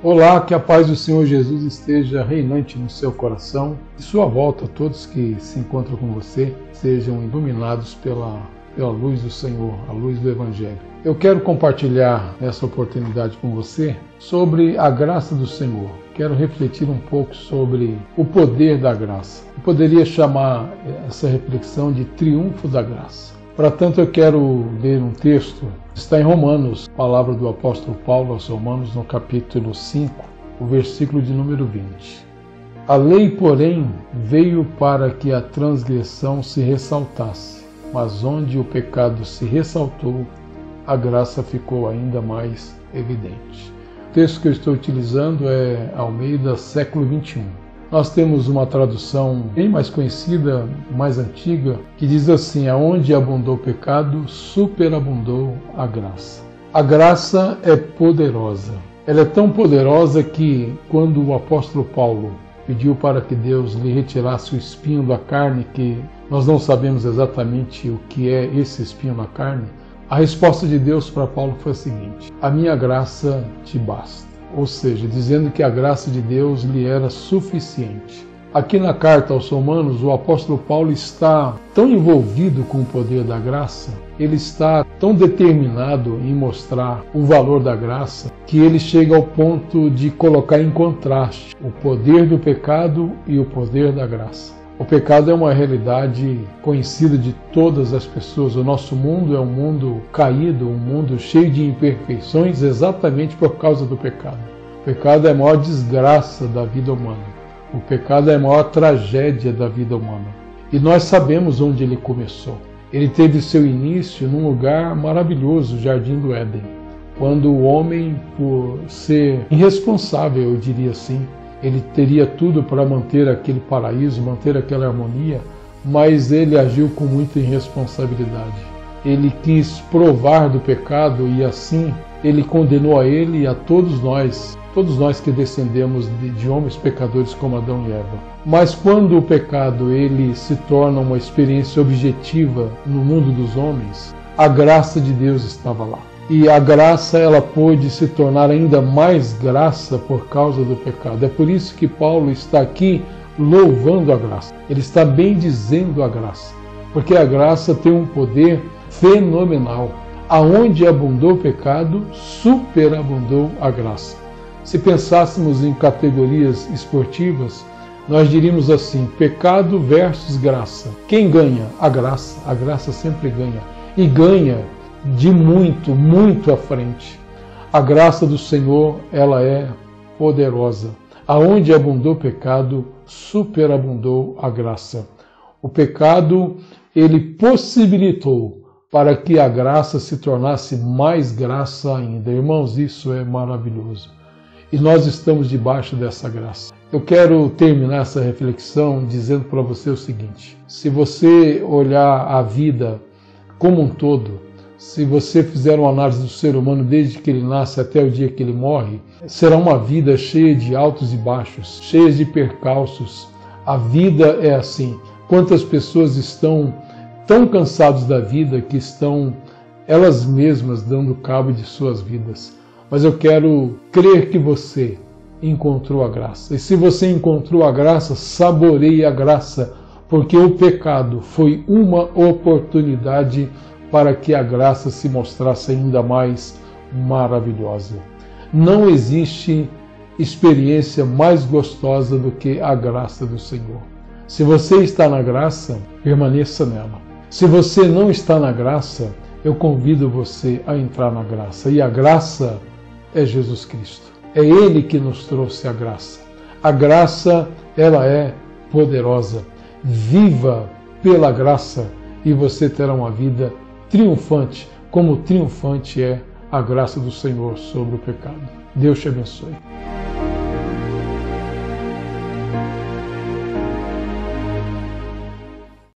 Olá, que a paz do Senhor Jesus esteja reinante no seu coração e sua volta a todos que se encontram com você sejam iluminados pela luz do Senhor, a luz do Evangelho. Eu quero compartilhar nessa oportunidade com você sobre a graça do Senhor. Quero refletir um pouco sobre o poder da graça. Eu poderia chamar essa reflexão de triunfo da graça. Para tanto, eu quero ler um texto, está em Romanos, palavra do apóstolo Paulo aos Romanos, no capítulo 5, o versículo de número 20. A lei, porém, veio para que a transgressão se ressaltasse, mas onde o pecado se ressaltou, a graça ficou ainda mais evidente. O texto que eu estou utilizando é Almeida, século 21. Nós temos uma tradução bem mais conhecida, mais antiga, que diz assim: aonde abundou o pecado, superabundou a graça. A graça é poderosa. Ela é tão poderosa que, quando o apóstolo Paulo pediu para que Deus lhe retirasse o espinho da carne, que nós não sabemos exatamente o que é esse espinho na carne, a resposta de Deus para Paulo foi a seguinte: a minha graça te basta. Ou seja, dizendo que a graça de Deus lhe era suficiente. Aqui na carta aos Romanos, o apóstolo Paulo está tão envolvido com o poder da graça, ele está tão determinado em mostrar o valor da graça, que ele chega ao ponto de colocar em contraste o poder do pecado e o poder da graça. O pecado é uma realidade conhecida de todas as pessoas. O nosso mundo é um mundo caído, um mundo cheio de imperfeições exatamente por causa do pecado. O pecado é a maior desgraça da vida humana. O pecado é a maior tragédia da vida humana. E nós sabemos onde ele começou. Ele teve seu início num lugar maravilhoso, o Jardim do Éden, quando o homem, por ser irresponsável, eu diria assim, ele teria tudo para manter aquele paraíso, manter aquela harmonia, mas ele agiu com muita irresponsabilidade. Ele quis provar do pecado e assim ele condenou a ele e a todos nós que descendemos de homens pecadores como Adão e Eva. Mas quando o pecado ele se torna uma experiência objetiva no mundo dos homens, a graça de Deus estava lá. E a graça ela pôde se tornar ainda mais graça por causa do pecado. É por isso que Paulo está aqui louvando a graça. Ele está bendizendo a graça, porque a graça tem um poder fenomenal. Aonde abundou o pecado, superabundou a graça. Se pensássemos em categorias esportivas, nós diríamos assim: pecado versus graça. Quem ganha? A graça. A graça sempre ganha. E ganha de muito, muito à frente. A graça do Senhor, ela é poderosa. Aonde abundou o pecado, superabundou a graça. O pecado, ele possibilitou para que a graça se tornasse mais graça ainda. Irmãos, isso é maravilhoso. E nós estamos debaixo dessa graça. Eu quero terminar essa reflexão dizendo para você o seguinte: se você olhar a vida como um todo, se você fizer uma análise do ser humano desde que ele nasce até o dia que ele morre, será uma vida cheia de altos e baixos, cheia de percalços. A vida é assim. Quantas pessoas estão tão cansadas da vida que estão elas mesmas dando cabo de suas vidas. Mas eu quero crer que você encontrou a graça. E se você encontrou a graça, saboreie a graça, porque o pecado foi uma oportunidade para que a graça se mostrasse ainda mais maravilhosa. Não existe experiência mais gostosa do que a graça do Senhor. Se você está na graça, permaneça nela. Se você não está na graça, eu convido você a entrar na graça. E a graça é Jesus Cristo. É Ele que nos trouxe a graça. A graça, ela é poderosa. Viva pela graça e você terá uma vida triunfante, como triunfante é a graça do Senhor sobre o pecado. Deus te abençoe.